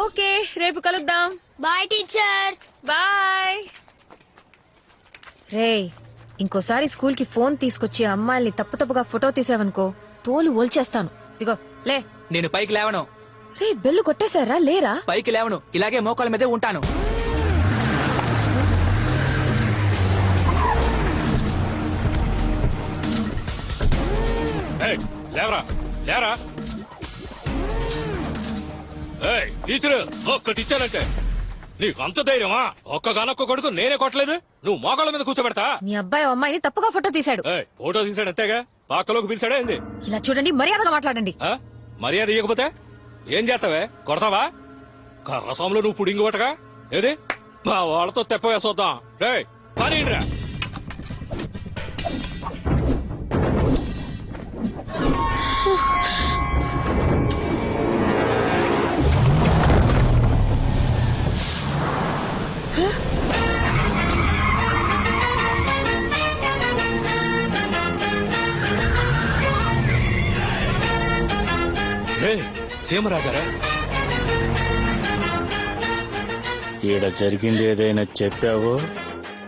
Okay, రేపు కలుద్దాం. Bye teacher. Bye. రే, ఇంకోసారి స్కూల్ కి ఫోన్ తీసుకొచ్చి అమ్మాయిల్ని తప్పుగా ఫోటో తీసావనుకో తోలు ఓల్చేస్తాను. ఇదిగో లే. నేను పైకి లేవను. రే, బెల్లు కొట్టేశారా? లేరా? పైకి లేవను, ఇలాగే మోకాళ్ళ మీదే ఉంటాను. లేవరా లేవరా. టీచరు ఒక్కటి ఇచ్చానంటే నీకు అంత ధైర్యమా? ఒక్కగానొక్క కొడుకు నేనే కొట్టలేదు, నువ్వు మోకాళ్ళ మీద కూర్చోబెడతా. నీ అబ్బాయి అమ్మాయిని తప్పుగా ఫోటో తీశాడు. ఫోటో తీసాడు అంతేగా, పాకలోకి పిలిచాడా ఏంది? ఇలా చూడండి, మర్యాదగా మాట్లాడండి. మర్యాద ఇవ్వకపోతే ఏం చేస్తావే? కొడతావా? కర్రసంలో నువ్వు పుడింగి కొట్టగా ఏది మా వాళ్ళతో తెప్ప వేసొద్దాం. రే పని రా. సీమరాజారా, ఈడ జరిగింది ఏదైనా చెప్పావో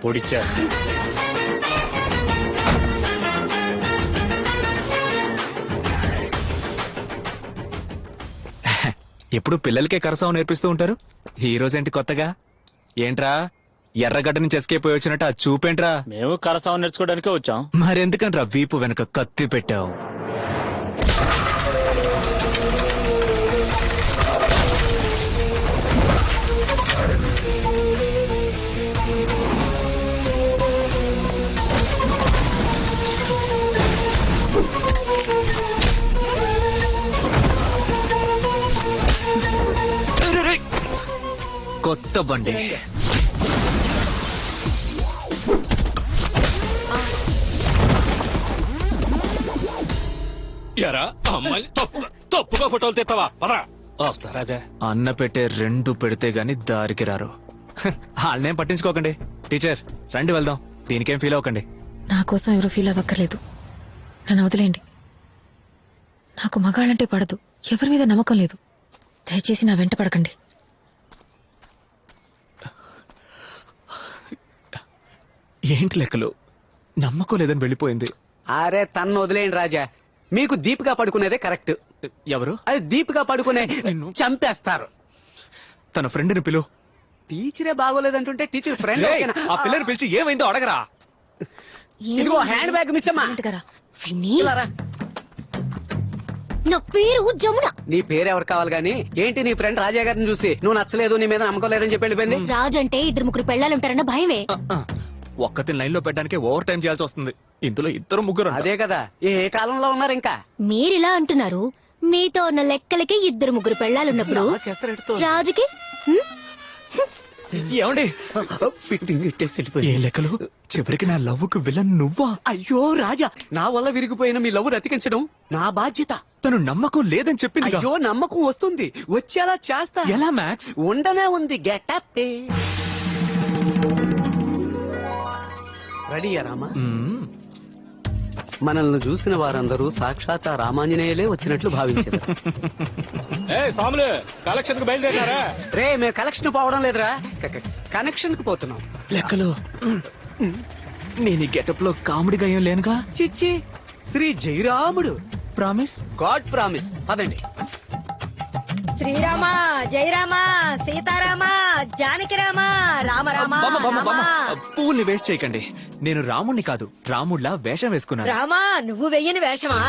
పొడి చేస్తా. ఎప్పుడు పిల్లలకే కరసావం నేర్పిస్తూ ఉంటారు, ఈ రోజేంటి కొత్తగా? ఏంట్రా ఎర్రగడ్డ నుంచి ఎస్కేప్ పోయి వచ్చినట్టు ఆ చూపేంట్రా? మేము కరసావం నేర్చుకోవడానికే వచ్చాం. మరెందుకనరా వీపు వెనక కత్తి పెట్టావు? కొత్త బండి. ఎరా అమ్మాయి తప్పుగా ఫోటోలు తెస్తావా? పదరా. వస్తా రాజా. అన్న పెట్టే రెండు పెడితే గాని దారికి రారు. వాళ్ళనేం పట్టించుకోకండి. టీచర్ రండి వెళ్దాం, దీనికేం ఫీల్ అవ్వకండి. నా కోసం ఎవరు ఫీల్ అవ్వక్కర్లేదు, నన్ను వదిలేండి. నాకు మగాళ్ళంటే పడదు, ఎవరి మీద నమ్మకం లేదు. దయచేసి నా వెంట పడకండి. ఏంటి లెక్కలు? నమ్మకం లేదని వెళ్ళిపోయింది. అరే తన్ను వదిలేయండి రాజా, మీకు దీపిగా పడుకునేదే కరెక్ట్. ఎవరు? అది దీపిగా పడుకునే చంపేస్తారు. తన ఫ్రెండ్ ని పిలు. టీచరే బాగోలేదంటుంటే టీచర్ ఫ్రెండ్. ఆ పిల్లని పిలిచి ఏమైందో అడగరా. ఇదిగో హ్యాండ్ బ్యాగ్ మిస్ అమ్మా. ఇలా రా. నా పేరు జమున. నీ పేరు ఎవరు కావాలి గానీ ఏంటి నీ ఫ్రెండ్ రాజా గారిని చూసి నువ్వు నచ్చలేదు, నీ మీద నమ్మకం లేదని చెప్పి వెళ్ళిపోయింది. రాజ్ అంటే 2-3 పెళ్ళాలుంటారన్న భయమే. ఒక్కతిని లైన్ లో పెట్టడానికి ఓవర్ టైం చేయాల్సి వస్తుంది. ఇందులో 2-3. అదే కదా, ఏ కాలంలో ఉన్నారు ఇంకా. మీరిలా అంటున్నారు, మీతో ఉన్న లెక్కలకి 2-3 పెళ్ళాలున్నప్పుడు రాజుకి ఏమండి ఫిట్టింగ్ ఇట్టేసి ఏ లెక్కలు? చివరికి నా లవ్వుకు విలన్ నువ్వా? అయ్యో రాజా, నా వల్ల విరిగిపోయిన మీ లవ్ రతికించడం నా బాధ్యత. తను నమ్మకం లేదని చెప్పింది. అయ్యో నమ్మకం వస్తుంది, వచ్చేలా చేస్తా. ఎలా మ్యాక్స్? ఉండనే ఉంది. Getup ready Rama. మనల్ని చూసిన వారందరూ సాక్షాత్ ఆ రామాంజనేయులే వచ్చినట్లు భావించారు. సాములు కలెక్షన్ కు బయలుదేరారా? రే మేము కలెక్షన్ పోవడం లేదురా, కనెక్షన్ కు పోతున్నాం. లెక్కలు నేను ఈ గెటప్ లో కామెడీగా ఏం లేనుగా. చిచ్చి, శ్రీ జయరాముడు. ప్రామిస్? God promise. పదండి. శ్రీరామ జయరామ సీతారామ జానకి రామ రామ రామ పువ్వుల్ని వేస్ట్ చేయకండి. నేను రాముణ్ణి కాదు, రాముడిలా వేషం వేసుకున్నాను. రామా, నువ్వు వెయ్యని వేషమా?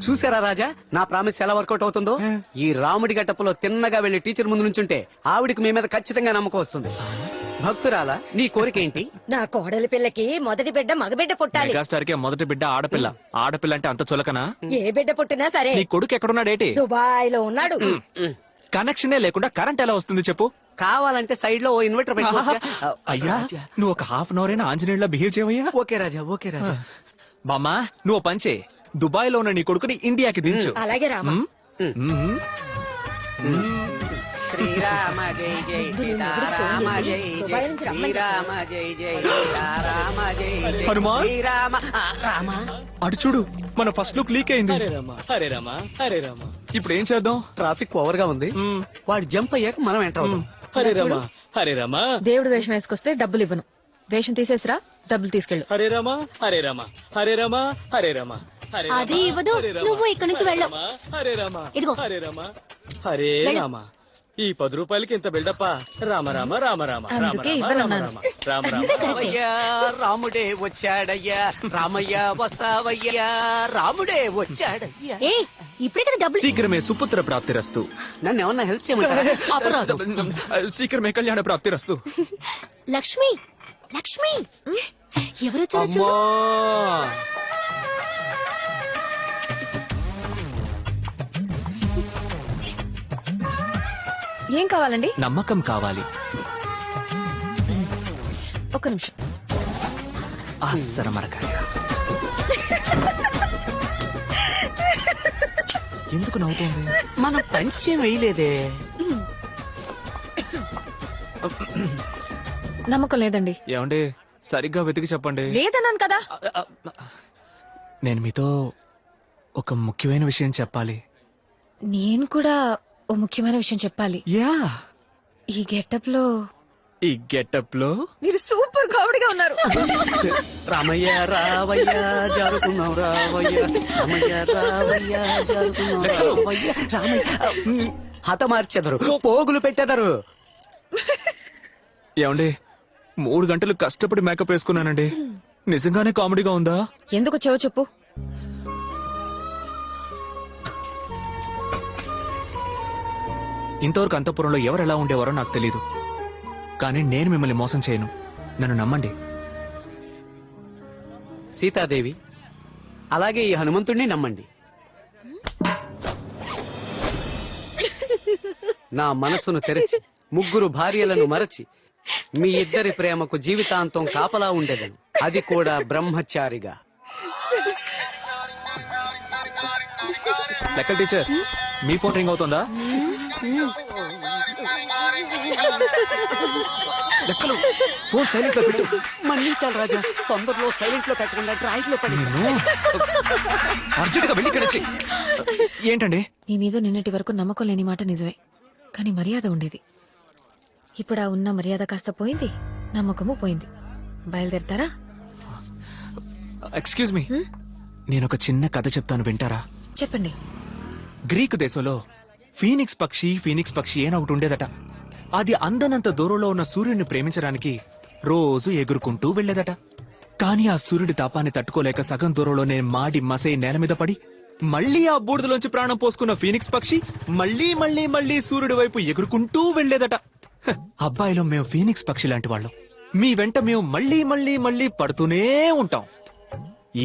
చూసారా రాజా, నా ప్రామిస్ ఎలా వర్కౌట్ అవుతుందో. ఈ రాముడి గట్టపులో తిన్నగా వెళ్లి టీచర్ ముందు నుంచుంటే ఆవిడికి మీ మీద ఖచ్చితంగా నమ్మకం వస్తుంది. భక్తురాలా, నీ కోరిక ఏంటి? నా కోడలి పిల్లకి మొదటి బిడ్డ మగబిడ్డ పుట్టాలి. మెగాస్టార్ కి మొదటి బిడ్డ ఆడపిల్ల. ఆడపిల్ల అంటే అంత చులకనా? ఏ బిడ్డ పుట్టినా సరే. నీ కొడుకు ఎక్కడున్నాడేటి? దుబాయ్ లో ఉన్నాడు. కనెక్షనే లేకుండా కరెంట్ ఎలా వస్తుంది చెప్పు? కావాలంటే సైడ్ లో ఓ ఇన్వర్టర్ పెట్టుకోవచ్చుగా. అయ్యా, నువ్వు ఒక హాఫ్ అన్ అవర్ అయినా ఆంజనేయుల్లా బిహేవ్ చేయవయ్యా. ఓకే రాజా, ఓకే రాజా. బామ్మా, నువ్వు పంచే దుబాయ్ లో ఉన్న నీ కొడుకుని ఇండియాకి దించు. అలాగే రామా. శ్రీరామ జై జై సీతారామ జై జై శ్రీరామ జై జై సీతారామ జై జై హనుమాన్? శ్రీరామ రామ. అటు చూడు మన ఫస్ట్ లుక్ లీక్ అయింది హరే రామ హరే రామ హరే రామ ఇప్పుడు ఏం చేద్దాం? ట్రాఫిక్ ఓవర్ గా ఉంది. వాడు జంప్ అయ్యాక మనం ఎంటర్ అవుతాం. హరే రామ హరే రామ దేవుడు వేషం వేసుకొస్తే డబ్బులు ఇవ్వను. వేషం తీసేసిరా, డబ్బులు తీసుకెళ్ళు. హరే రామ హరే రామ హరే రామ హరే రామ హరే రామ, అది ఇవ్వదు. హరే రామ, నువ్వు ఇక్కడి నుంచి హరే వెళ్ళు. రామ, హరే రామ ఇదిగో. హరే రామ హరే వెళ్ళు. రామ. ఈ 10 రూపాయలకి ఇంత బిల్డప్ప. రామ రామ రామ రామ రామ అందుకే రామ ఇవ్వనన్నాను. రామ రామ నువ్వే కరెక్టే. రామయ్య రాముడే వచ్చాడయ్యా, రామయ్య వస్తావయ్యా, రాముడే వచ్చాడయ్యా. ఏ ఇప్పుడే కదా డబ్బులు. శీఘ్రమే సుపుత్ర ప్రాప్తిరస్తు. నన్ను ఏమన్నా హెల్ప్ చేయమంటారా? అపరాధం. శీఘ్రమే కళ్యాణ ప్రాప్తిరస్తు. లక్ష్మి లక్ష్మి ఎవరొచ్చారో చూడు. అమ్మా ఏం కావాలండి? నమ్మకం కావాలి. ఒక్క నిమిషం. అస్సర మరకాయ. ఎందుకు నవ్వుతోంది? మనం పంచం వేయలేదే. నమ్మకం లేదండి. ఏమండి సరిగ్గా వెతికి చెప్పండి. లేదన్నాను కదా. నేను మీతో ఒక ముఖ్యమైన విషయం చెప్పాలి. నేను కూడా ఓ ముఖ్యమైన విషయం చెప్పాలి. యా, ఈ గెటప్ లో ఈ గెటప్ లో మీరు సూపర్ కామెడీగా ఉన్నారు. రామయ్య రావయ్య జరుగుతున్నాం రావయ్య, రామయ్య రావయ్య జరుగుతున్నాం రావయ్య, రామయ్య హతమార్చెదరు, పోగులు పెట్టెదరు. ఏమండి 3 గంటలు కష్టపడి మేకప్ వేసుకున్నానండి. నిజంగానే కామెడీగా ఉందా? ఎందుకు వచ్చావో చెప్పు. ఇంతవరకు అంతఃపురంలో ఎవరు ఎలా ఉండేవారో నాకు తెలీదు, కానీ నేను మిమ్మల్ని మోసం చేయను. నన్ను నమ్మండి. సీతాదేవి అలాగే ఈ హనుమంతుడిని నమ్మండి. నా మనసును తెరచి 3 భార్యలను మరచి మీ ఇద్దరి ప్రేమకు జీవితాంతం కాపలా ఉండేదను, అది కూడా బ్రహ్మచారిగా. లెక్కల టీచర్, మీ ఫోన్ రింగ్ అవుతుందా? లెక్కలు ఫోన్ సైలెంట్ లో పెట్టు. మన్నించాలి రాజా, తొందరలో సైలెంట్ లో పెట్టకుండా డ్రాయింగ్ లో పడి. అర్జెంట్ గా వెళ్ళి ఇక్కడ వచ్చి. ఏంటండి? నీ మీద నిన్నటి వరకు నమ్మకం లేని మాట నిజమే, కానీ మర్యాద ఉండేది. ఇప్పుడు ఆ ఉన్న మర్యాద కాస్త పోయింది, నమ్మకము పోయింది. బయలుదేరతారా? ఎక్స్క్యూజ్ మీ, నేను ఒక చిన్న కథ చెప్తాను, వింటారా? చెప్పండి. గ్రీకు దేశంలో ఫీనిక్స్ పక్షి అని ఒకటి ఉండేదట. అది అందనంత దూరంలో ఉన్న సూర్యుడిని ప్రేమించడానికి రోజు ఎగురుకుంటూ వెళ్లేదట. కానీ ఆ సూర్యుడి తాపాన్ని తట్టుకోలేక సగం దూరంలోనే మాడి మసై నేల మీద పడి మళ్లీ ఆ బూడిదలోంచి ప్రాణం పోసుకున్న ఫీనిక్స్ పక్షి మళ్లీ మళ్లీ మళ్లీ సూర్యుడి వైపు ఎగురుకుంటూ వెళ్లేదట. హ, అబ్బాయిలో మేము ఫీనిక్స్ పక్షి లాంటి వాళ్ళం. మీ వెంట మేము మళ్లీ మళ్లీ మళ్లీ పడుతూనే ఉంటాం.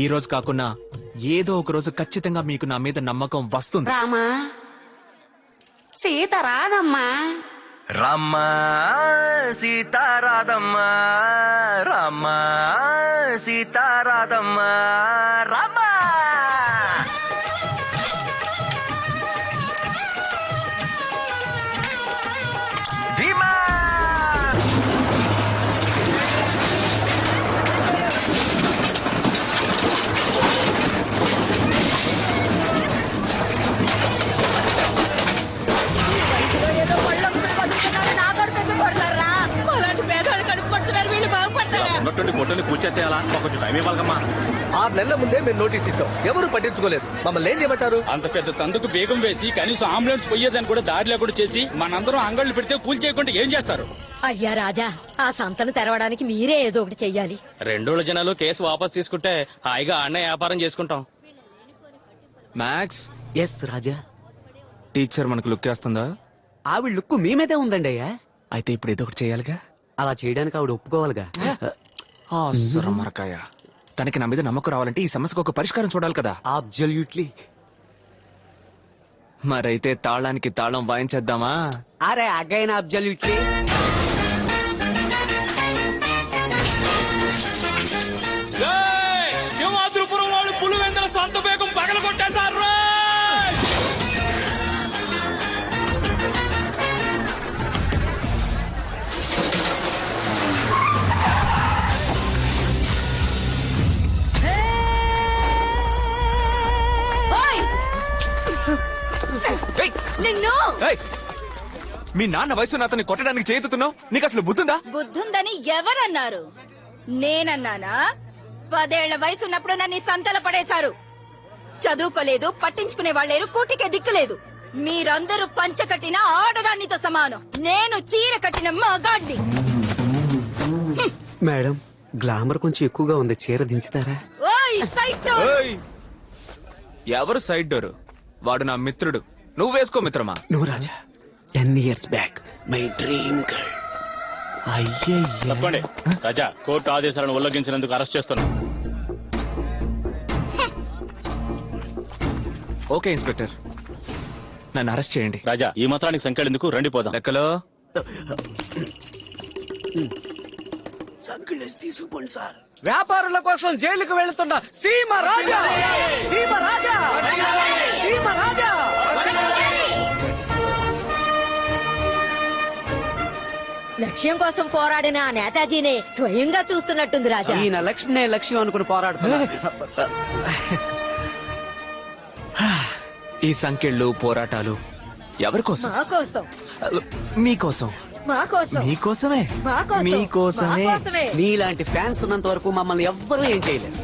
ఈ రోజు కాకున్నా ఏదో ఒక రోజు ఖచ్చితంగా మీకు నా మీద నమ్మకం వస్తుంది. రామా సీత రాదమ్మా, రామ్మా సీతారాధమ్మా, రామ్మా సీతారాధమ్మా, రామ్మా. భీమా ఏదో పళ్ళొంగులు బతుకుతున్నారు, నా కొడుకు కొడతారా? అలాంటి పేదవాళ్ళు కడుపు కొడుతున్నారు, వీళ్ళు బాగుపడతారా? ఉన్నట్టుండి పొట్టని కూర్చేయాలా? కొంచెం టైం ఇవ్వాలమ్మా. 6 నెలల ముందే మేము నోటీస్ ఇచ్చాం, ఎవరు పట్టించుకోలేదు. మమ్మల్ని ఏం చేయమంటారు? అంత పెద్ద సందుకు బేగం వేసి కనీసం అంబులెన్స్ పోయేదని కూడా దారి లేకుండా చేసి మనందరం అంగళ్ళు పెడితే కూల్ చేయకుండా ఏం చేస్తారు? అయ్యా రాజా, ఆ సంతను తెరవడానికి మీరే ఏదో ఒకటి చెయ్యాలి. 2 రోజుల జనాలు కేసు వాపస్ తీసుకుంటే హాయిగా ఆడనే వ్యాపారం చేసుకుంటాం. మ్యాక్స్, ఎస్ రాజా. టీచర్ మనకు లుక్ వేస్తుందా? ఆవిడ లుక్కు మీ మీదే ఉందండి అయ్యా. అయితే ఇప్పుడు ఏదో ఒకటి చేయాలిగా. అలా చేయడానికి ఆవిడ ఒప్పుకోవాలిగా. అస్సర మరకాయ. తనకి నా మీద నమ్మకం రావాలంటే ఈ సమస్యకు ఒక పరిష్కారం చూడాలి కదా. అబ్జల్యూట్లీ. మరైతే తాళానికి తాళం వాయించేద్దామా? అరే అగైన్ అబ్జల్యూట్లీ. సింహాద్రిపురం వాడు పులివెందుల సొంత బేగం పగల కొట్టేశారు. నిన్ను ఏయ్! మీ నాన్న వయసు అతన్ని కొట్టడానికి చేతుతున్నావు నీకు అసలు బుద్ధుందా? బుద్ధుందని ఎవరన్నారు? నేనన్నానా? 10 ఏళ్ల వయసున్నప్పుడు నన్ను సంతల పడేశారు. చదువుకోలేదు, పట్టించుకునే వాళ్ళేరు, కూటికే దిక్కులేదు. మీరందరూ పంచ కట్టిన ఆడదానితో సమానం. నేను చీర కట్టిన మగాడ్ని. మేడం గ్లామర్ కొంచెం ఎక్కువగా ఉంది, చీర దించుతారా? ఓయ్ సైట్! ఏయ్! ఎవరు సైడ్ డోర్? వాడు నా మిత్రుడు. నువ్వు వేసుకో మిత్రమా. No Raja, 10 years back my dream girl. తప్పండి రాజా, కోర్టు ఆదేశాలను ఉల్లంఘించినందుకు అరెస్ట్ చేస్తున్నాం. ఓకే ఇన్స్పెక్టర్, నన్ను అరెస్ట్ చేయండి. రాజా, ఈ మాత్రానికి సంఖ్యెందుకు, రండి పోదాం. లెక్కలో తీసుకుపోండి సార్. వ్యాపారుల కోసం జైలుకు వెళ్తున్న సీమ రాజా, సీమ రాజా, సీమ రాజా. లక్ష్యం కోసం పోరాడిన ఆ నేతాజీనే స్వయంగా చూస్తున్నట్టుంది రాజా. ఈయన లక్ష్మణే లక్ష్యం అనుకుని పోరాడుతున్నా. ఈ సంఖ్యలు పోరాటాలు ఎవరి కోసం? మా కోసం, మీకోసం. మా కోసం, మీకోసమే. మా కోసం, మీకోసమే. మా కోసమే. నీలాంటి ఫ్యాన్స్ ఉన్నంత వరకు మమ్మల్ని ఎవ్వరూ ఏం చేయలేరు.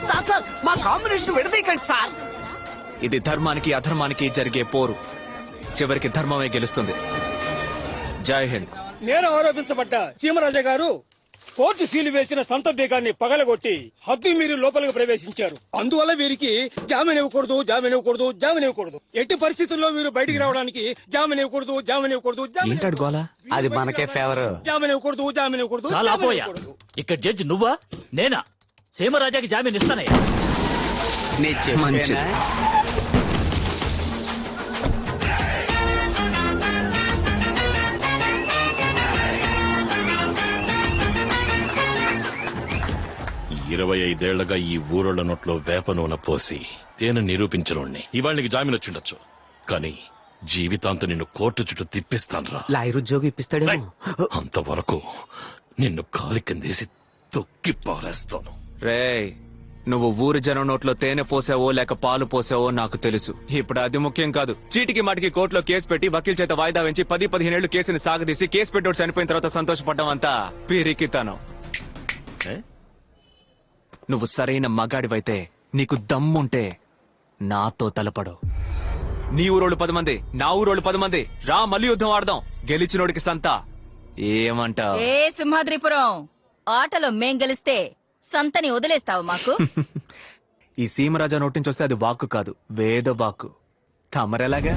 సార్ సార్, మా కాంబినేషన్ విడదీయకండి సార్. ఇది ధర్మానికి అధర్మానికి జరిగే పోరు. చివరికి ధర్మమే గెలుస్తుంది. జై హింద్. నేను ఆరోపించబడ్డ సీమరాజా గారు కోర్టు సీలు వేసిన సంత బీగాన్ని పగలగొట్టి హద్దు మీరు లోపలికి ప్రవేశించారు. అందువల్ల వీరికి జామీన్ ఇవ్వకూడదు, జామీన్ ఇవ్వకూడదు, జామీన్ ఇవ్వకూడదు. ఎట్టి పరిస్థితుల్లో మీరు బయటికి రావడానికి జామీన్ ఇవ్వకూడదు, జామీన్ ఇవ్వకూడదు, జామీన్ ఏంటాడు గోలా? అది మనకే ఫేవర్. జామీన్ ఇవ్వకూడదు, జామీన్ ఇవ్వకూడదు, చాలా జామీన్ పోయా. ఇవ్వకూడదు. ఇక్కడ జడ్జి నువ్వా నేనా? సీమరాజాకి జామీన్ ఇస్తానయ్యా. మంచిది. 25 ఏళ్లగా ఈ ఊరోళ్ల నోట్లో వేప నూనె పోసి తేనె నిరూపించనుండి ఇవాళకి జామీన్ వచ్చిండొచ్చు, కానీ జీవితాంతం నిన్ను కోర్టు చుట్టూ తిప్పిస్తాన్రా. లాయర్ ఉద్యోగం ఇప్పిస్తాడేమో. అంతవరకు నిన్ను కాలి కిందేసి తొక్కి పారేస్తాను. రేయ్, నువ్వు ఊరి జనం నోట్లో తేనె పోసావో లేక పాలు పోసావో నాకు తెలుసు. ఇప్పుడు అది ముఖ్యం కాదు. చీటికి మాటికి కోర్టులో కేసు పెట్టి వకీల్ చేత వాయిదా వెంచి 10-15 ఏళ్లు కేసుని సాగదీసి కేసు పెట్టోడు చనిపోయిన తర్వాత సంతోషపడ్డం అంతా పిరికితనం. నువ్వు సరైన మగాడివైతే, నీకు దమ్ముంటే నాతో తలపడు. నీ ఊరోళ్ళు 10 మంది, నా ఊరోళ్ళు 10 మంది, రా మళ్ళీ యుద్ధం ఆడదాం. గెలిచినోడికి సంత. ఏమంటావ్? ఏ సింహాద్రిపురం ఆటలో మేం గెలిస్తే సంతని వదిలేస్తావు మాకు? ఈ సీమరాజా నోటి నుంచి వస్తే అది వాక్కు కాదు, వేద వాక్కు. తమరెలాగా?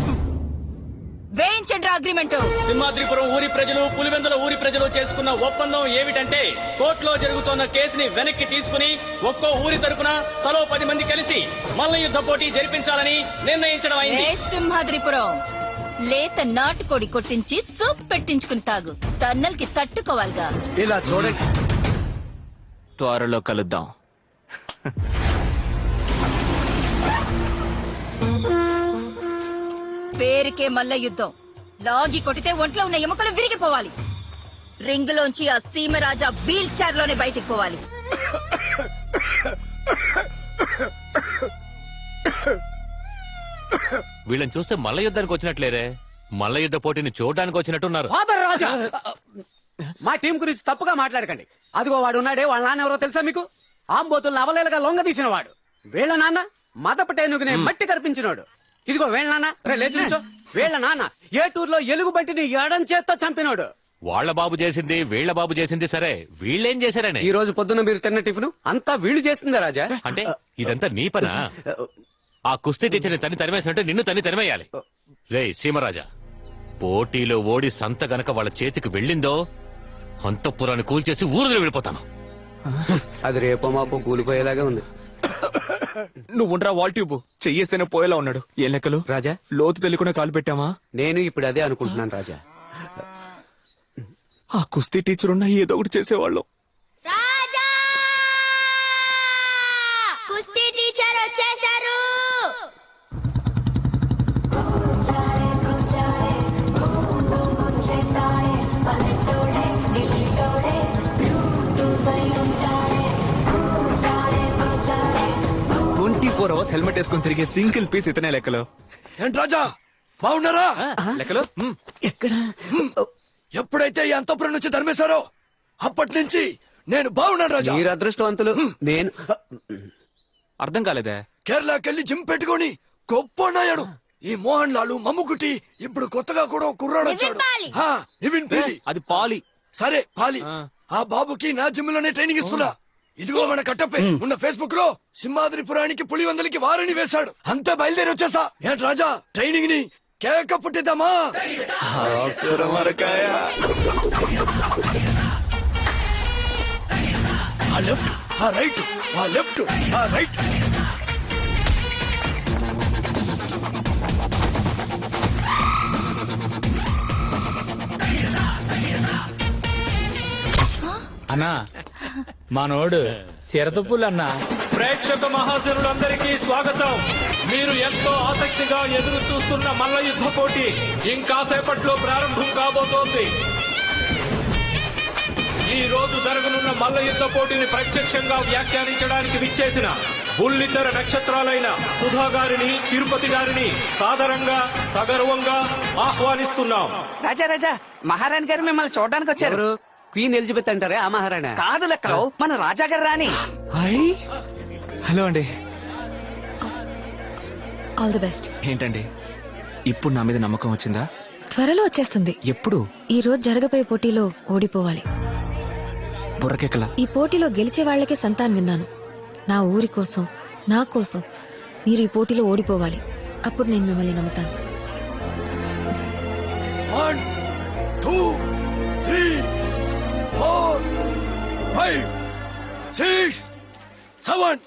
వేయించండి అగ్రిమెంట్. సింహాద్రిపురం ఊరి ప్రజలు, పులివెందుల ఊరి ప్రజలు చేసుకున్న ఒప్పందం ఏమిటంటే, కోర్టులో జరుగుతున్న కేసుని వెనక్కి తీసుకుని ఒక్కో ఊరి తరపున తలో 10 మంది కలిసి మల్ల యుద్ధ పోటీ జరిపించాలని నిర్ణయించడం ఏ అయింది. సింహాద్రిపురం లేత నాటుకోడి కొట్టించి సూప్ పెట్టించుకుని తాగు. టన్నల్కి తట్టుకోవాలిగా. ఇలా చూడండి, త్వరలో కలుద్దాం. పేరుకే మల్ల యుద్ధం. లాగి కొట్టితే ఒంట్లో ఉన్న ఎముకలు విరిగిపోవాలి. రింగులోంచి ఆ సీమరాజా వీల్ చైర్ లోనే బయటికి పోవాలి. వీళ్ళని చూస్తే మల్ల యుద్ధానికి వచ్చినట్లేరే, మల్ల యుద్ధ పోటీని చూడడానికి వచ్చినట్టున్నారు. ఫాదర్ రాజా, మా టీం గురించి తప్పుగా మాట్లాడకండి. అదిగో వాడు ఉన్నాడే, వాళ్ళ నాన్న ఎవరో తెలుసా మీకు? ఆంబోతుల్ని అవలేలుగా లొంగ తీసిన వాడు. వీళ్ళ నాన్న మదపటేనుగునే మట్టి కనిపించినోడు. ఇదిగో వీళ్ళ నాన్న, రే లేచి నుంచో. వీళ్ళ నాన్న ఏటూరులో ఎలుగు బంటిని ఎడం చేత్తో చంపినోడు. వాళ్ళ బాబు చేసింది, వీళ్ళ బాబు చేసింది సరే, వీళ్ళేం చేశారని? ఈ రోజు పొద్దున్న మీరు తిన్న టిఫిన్ అంతా వీళ్ళు చేస్తుందా రాజా? అంటే ఇదంతా నీ పనా? ఆ కుస్తీ టీచర్ని తని తరిమేసినట్టు నిన్ను తని తరిమేయాలి. రే సీమరాజా, పోటీలో ఓడి సంత గనక వాళ్ళ చేతికి వెళ్ళిందో అంతఃపురాన్ని కూల్చేసి ఊరులో వెళ్ళిపోతాను. అది రేపో మాపో కూలిపోయేలాగా ఉంది. నువ్వు ఉండరా వాల్ ట్యూబ్ చెయ్యేస్తేనే పోయేలా ఉన్నాడు. ఏ లెక్కలు రాజా? లోతు తెలియకుండా కాలు పెట్టామా? నేను ఇప్పుడు అదే అనుకుంటున్నాను రాజా. ఆ కుస్తీ టీచర్ ఉన్నా ఏదో ఒకటి చేసేవాళ్ళం. కుస్తీ టీచర్ వచ్చేసారు. hours హెల్మెట్ వేసుకుని తిరిగే సింగిల్ పీస్ ఇతనే లెక్కలో. ఏంటి రాజా బాగున్నారా? లెక్కలు ఎక్కడ ఎప్పుడైతే ఈ అంతపురం నుంచి ధర్మేశారో అప్పటి నుంచి నేను బాగున్నాను రాజా. మీరు అదృష్టవంతులు. నేను అర్థం కాలేదే. కేరళకెళ్ళి జిమ్ పెట్టుకొని గొప్ప నాయాడు. ఈ మోహన్ లాలు మమ్ముకుటి ఇప్పుడు కొత్తగా కూడా ఒక కుర్రాడు వచ్చాడు. హా, నివిన్ పాలి. అది పాలి. సరే పాలి. ఆ బాబుకి నా జిమ్ లోనే ట్రైనింగ్ ఇస్తున్నా. ఇదిగో మన కట్టపై ఉన్న ఫేస్బుక్ లో సింహాద్రిపురానికి పులివందలికి వారిని వేశాడు. అంతా బయలుదేరి వచ్చేస్తా. ఏంటి రాజా ట్రైనింగ్ ని కేక పుట్టిద్దామా? ఆ లెఫ్ట్ ఆ రైట్ ఆ లెఫ్ట్ ఆ రైట్. అన్నా మనోడు సిరతపుల్ అన్నా. ప్రేక్షక మహాజనులందరికీ స్వాగతం. మీరు ఎంతో ఆసక్తిగా ఎదురు చూస్తున్న మల్ల యుద్ధ పోటీ ఇంకాసేపట్లో ప్రారంభం కాబోతోంది. ఈ రోజు జరగనున్న మల్ల యుద్ధ పోటీని ప్రత్యక్షంగా వ్యాఖ్యానించడానికి విచ్చేసిన బుల్లితెర నక్షత్రాలైన సుధా గారిని, తిరుపతి గారిని సాదరంగా సగర్వంగా ఆహ్వానిస్తున్నాం. రాజా రాజా మహారాణి గారు మిమ్మల్ని చూడడానికి వచ్చారు. ఎవరు? క్వీన్ ఎలిజబెత్ అంటారే ఆ మహారాణా? కాదు లెక్కలో మన రాజా గారు రాని. హలో అండి. All the best. ఏంటండి ఇప్పుడు నా మీద నమ్మకం వచ్చిందా? త్వరలో వచ్చేస్తుంది. ఎప్పుడు? ఈ రోజు జరగబోయే పోటీలో ఓడిపోవాలి. బుర్రకెక్కల. ఈ పోటీలో గెలిచే వాళ్లకే సంతానం విన్నాను. నా ఊరి కోసం, నా కోసం మీరు ఈ పోటీలో ఓడిపోవాలి. అప్పుడు నేను మిమ్మల్ని నమ్ముతాను. 1 2 3 4 5 6 7